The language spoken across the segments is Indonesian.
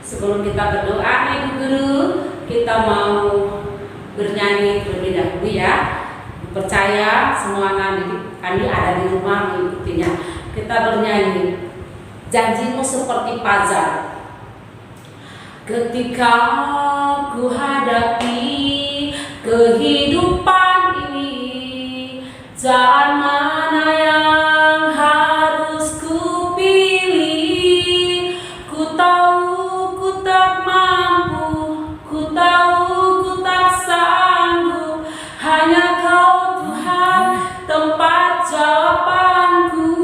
Sebelum kita berdoa, Ibu Guru, kita mau bernyanyi terlebih dahulu ya. Percaya semua anak didik kami ada di rumah mengikutinya. Kita bernyanyi, janjimu seperti fajar. Ketika ku hadapi kehidupan ini, jalan mana yang harus ku pilih? Ku tahu ku tak mampu, ku tahu ku tak sanggup. Hanya Kau Tuhan tempat jawabanku.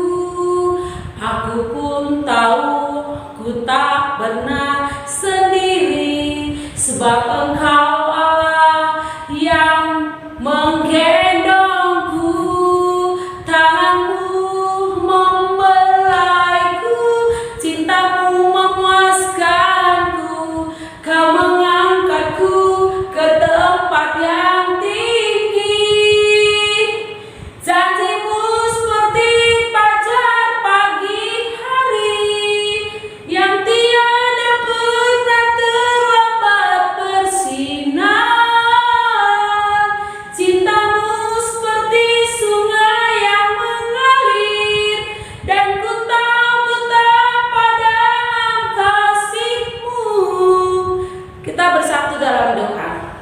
Aku pun tahu ku tak benar sendiri, sebab Engkau Allah yang menggendongku. Tanganmu membelaiku, cintamu memuaskanku. Kau mengangkatku ke tempat yang tinggi. Janjimu seperti fajar pagi hari, yang tiada pernah terlambat bersinar. Cintamu seperti sungai yang mengalir, dan ku tahu betapa dalam kasih-Mu. Kita bersatu dalam doa.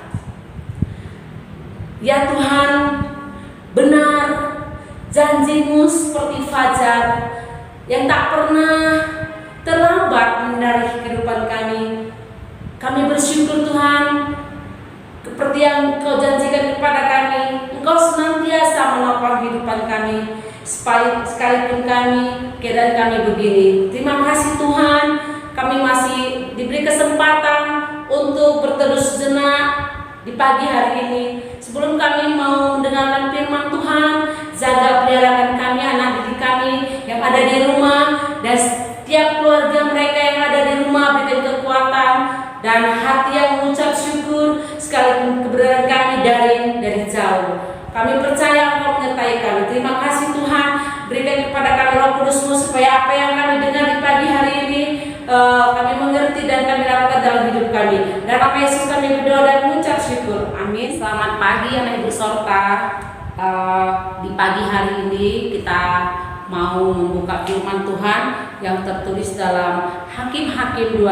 Ya Tuhan, benar janji-Mu seperti fajar yang tak pernah terlambat menyinari kehidupan kami. Kami bersyukur Tuhan, seperti yang Kau janjikan kepada kami, Engkau senantiasa menopang kehidupan kami, sekalipun kami keadaan kami begini. Terima kasih Tuhan, kami masih diberi kesempatan untuk berteduh sejenak di pagi hari ini. Sebelum kami mau mendengarkan firman Tuhan, jaga peliharakan kami, anak didik kami yang ada di rumah, dan setiap keluarga mereka yang ada di rumah. Berikan kekuatan dan hati yang mengucap syukur, sekalipun keberadaan kami dari jauh. Kami percaya Engkau menyertai kami. Terima kasih Tuhan, berikan kepada kami Roh Kudus-Mu, supaya apa yang kami dengar di pagi hari ini kami mengerti dan kami lakukan dalam hidup kami. Dan nama Yesus kami berdoa dan mengucap syukur. Amin. Selamat pagi anak ibu sorta. Di pagi hari ini kita mau membuka firman Tuhan yang tertulis dalam Hakim-Hakim 12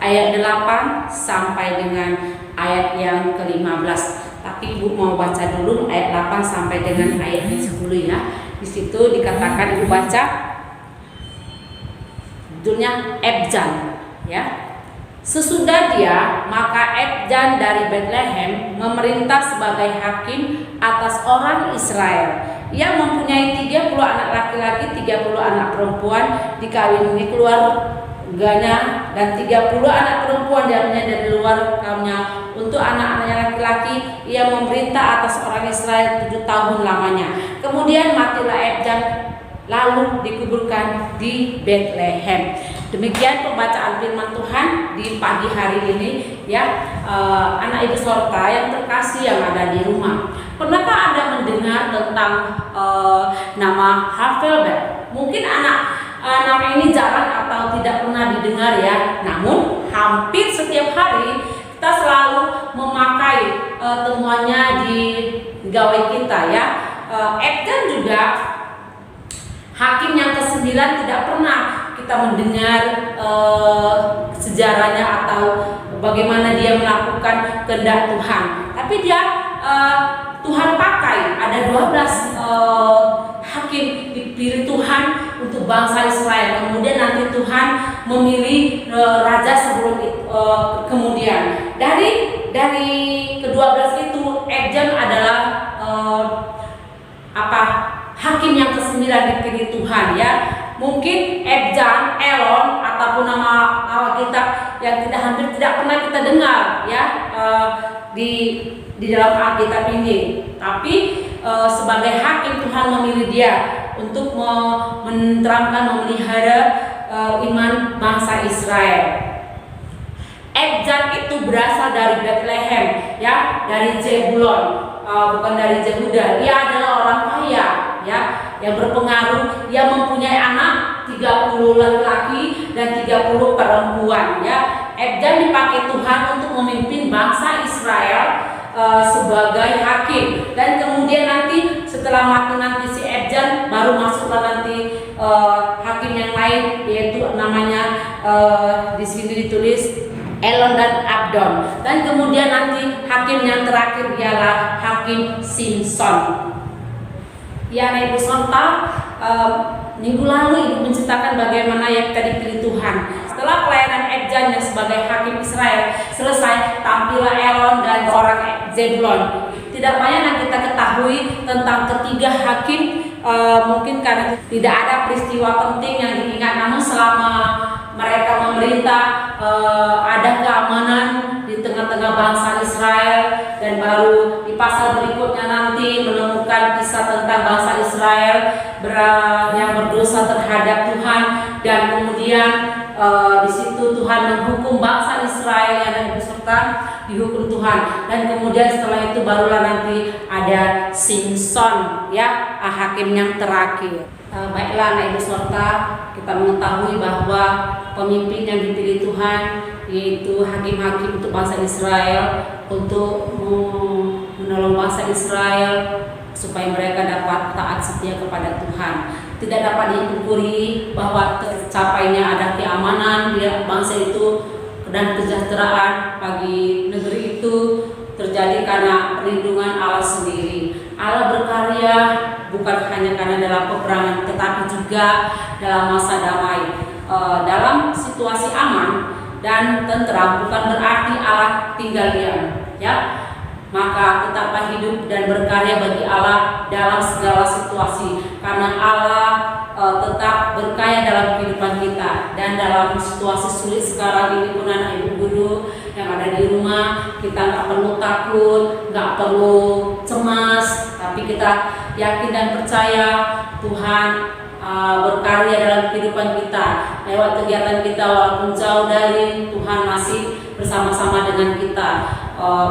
ayat 8 sampai dengan ayat yang ke-15. Tapi ibu mau baca dulu ayat 8 sampai dengan ayat 10 ya. Di situ dikatakan, ibu baca, judulnya Ebjan ya. Sesudah dia, maka Ebjan dari Bethlehem memerintah sebagai hakim atas orang Israel. Ia mempunyai 30 anak laki-laki, 30 anak perempuan dikawini keluarganya, dan 30 anak perempuan diambilnya dari luar kaumnya. Untuk anak-anaknya laki-laki, ia memerintah atas orang Israel 7 tahun lamanya. Kemudian matilah Ebjan, lalu dikuburkan di Bethlehem. Demikian pembacaan firman Tuhan di pagi hari ini ya. Anak ibu sorta yang terkasih yang ada di rumah, pernahkah Anda mendengar tentang nama Havelberg? Mungkin nama ini jarang atau tidak pernah didengar ya. Namun hampir setiap hari kita selalu memakai temuannya di gawai kita ya. Ebjan juga hakim yang ke-9, tidak pernah kita mendengar sejarahnya atau bagaimana dia melakukan kehendak Tuhan. Tapi dia Tuhan pakai, ada 12 hakim dipilih Tuhan untuk bangsa Israel. Kemudian nanti Tuhan memilih raja sebelum kemudian. Dari ke-12 itu Ebjan adalah hakim yang ke-9 dipilih Tuhan ya. Mungkin Ebjan, Elon ataupun nama Alkitab yang hampir tidak pernah kita dengar ya di dalam Alkitab ini. Tapi sebagai hakim Tuhan memilih dia untuk menerangkan, memelihara iman bangsa Israel. Ebjan itu berasal dari Bethlehem ya, dari Zebulon, bukan dari Yehuda. Ia adalah orang kaya ya, yang berpengaruh. Ia mempunyai anak 30 laki-laki dan 30 perempuan ya. Ebjan dipakai Tuhan untuk memimpin bangsa Israel sebagai hakim, dan kemudian nanti setelah mati nanti si Ebjan baru masuklah nanti hakim yang lain, yaitu namanya di sini ditulis Elon dan Abdon, dan kemudian nanti hakim yang terakhir ialah hakim Simson. Ya, Ibu serta minggu lalu Ibu menceritakan bagaimana yang tadi dipilih Tuhan. Setelah pelayanan Ebjan yang sebagai hakim Israel selesai, tampillah Elon dan orang Zebulon. Tidak banyak yang kita ketahui tentang ketiga hakim, mungkin karena tidak ada peristiwa penting yang diingat, namun selama mereka memerintah ada keamanan di tengah-tengah bangsa Israel, dan baru di pasal berikutnya nanti menemukan kisah tentang bangsa Israel yang berdosa terhadap Tuhan, dan kemudian di situ Tuhan menghukum bangsa Israel yang ada beserta dihukum Tuhan, dan kemudian setelah itu barulah nanti ada Simson, ya, hakim yang terakhir. Baiklah anak ibu serta, kita mengetahui bahwa pemimpin yang dipilih Tuhan yaitu hakim-hakim untuk bangsa Israel, untuk menolong bangsa Israel supaya mereka dapat taat setia kepada Tuhan. Tidak dapat diukur bahwa tercapainya ada keamanan di bangsa itu dan kesejahteraan bagi negeri itu terjadi karena perlindungan Allah sendiri. Allah berkarya bukan hanya karena dalam peperangan, tetapi juga dalam masa damai. Dalam situasi aman dan tentram bukan berarti Allah tinggal diam, ya. Maka tetaplah hidup dan berkarya bagi Allah dalam segala situasi, karena Allah tetap berkarya dalam kehidupan kita. Dan dalam situasi sulit sekarang ini pun anak ibu guru yang ada di rumah, kita nggak perlu takut, nggak perlu cemas, tapi kita yakin dan percaya Tuhan berkarya dalam kehidupan kita. Lewat kegiatan kita walaupun jauh dari, Tuhan masih bersama-sama dengan kita.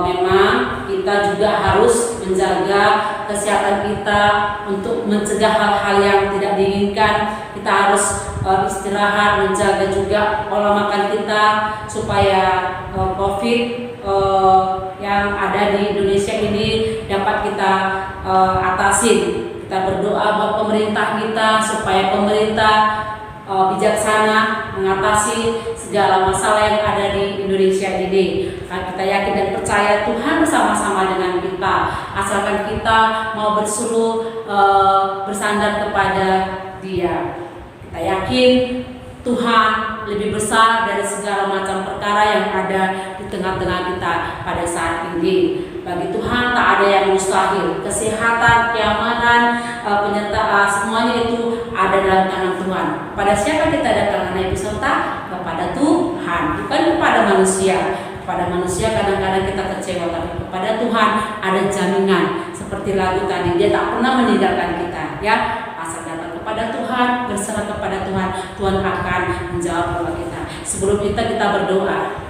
Memang kita juga harus menjaga kesehatan kita untuk mencegah hal-hal yang tidak diinginkan. Kita harus istirahat, menjaga juga pola makan kita supaya COVID yang ada di Indonesia ini dapat kita atasi. Kita berdoa buat pemerintah kita supaya pemerintah bijaksana mengatasi segala masalah yang ada di Indonesia ini. Kita yakin dan percaya Tuhan bersama-sama dengan kita, asalkan kita mau bersandar kepada Dia. Kita yakin Tuhan lebih besar dari segala macam perkara yang ada di tengah-tengah kita pada saat ini. Bagi Tuhan tak ada yang mustahil. Kesehatan, keamanan, penyertaan, semuanya itu ada dalam tangan Tuhan. Pada siapa kita datang anak ibu serta? Kepada Tuhan, bukan kepada manusia. Kepada manusia kadang-kadang kita kecewa, tapi kepada Tuhan ada jaminan. Seperti lagu tadi, Dia tak pernah meninggalkan kita, ya. Asal datang kepada Tuhan, berserah kepada Tuhan, Tuhan akan menjawab doa kita. Sebelum kita berdoa.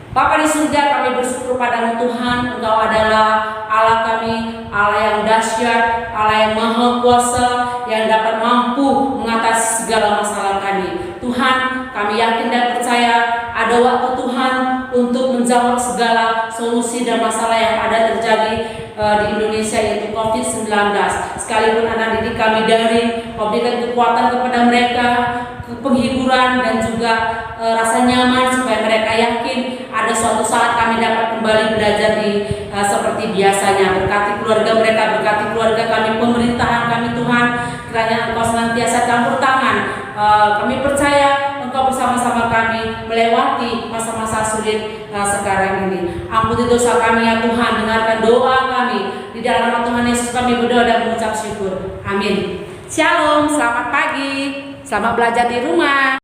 Bapa di surga, kami bersyukur padamu Tuhan, Engkau adalah Allah kami, Allah yang dahsyat, Allah yang maha kuasa, yang dapat mampu mengatasi segala masalah kami. Tuhan, kami yakin dan percaya ada waktu Tuhan untuk menjawab segala solusi dan masalah yang ada terjadi di Indonesia, yaitu COVID-19. Sekalipun anak didik kami daring, Kau berikan kekuatan kepada mereka, penghiburan dan juga rasa nyaman supaya mereka yakin ada suatu saat kami dapat kembali belajar seperti biasanya. Berkati keluarga mereka, berkati keluarga kami, pemerintahan kami Tuhan, kiranya Engkau senantiasa campur tangan. Kami percaya Engkau bersama-sama kami melewati masa-masa sulit sekarang ini. Ampuni dosa kami ya Tuhan, dengarkan doa kami. Di dalam nama Tuhan Yesus kami berdoa dan mengucap syukur. Amin. Shalom, selamat pagi, selamat belajar di rumah.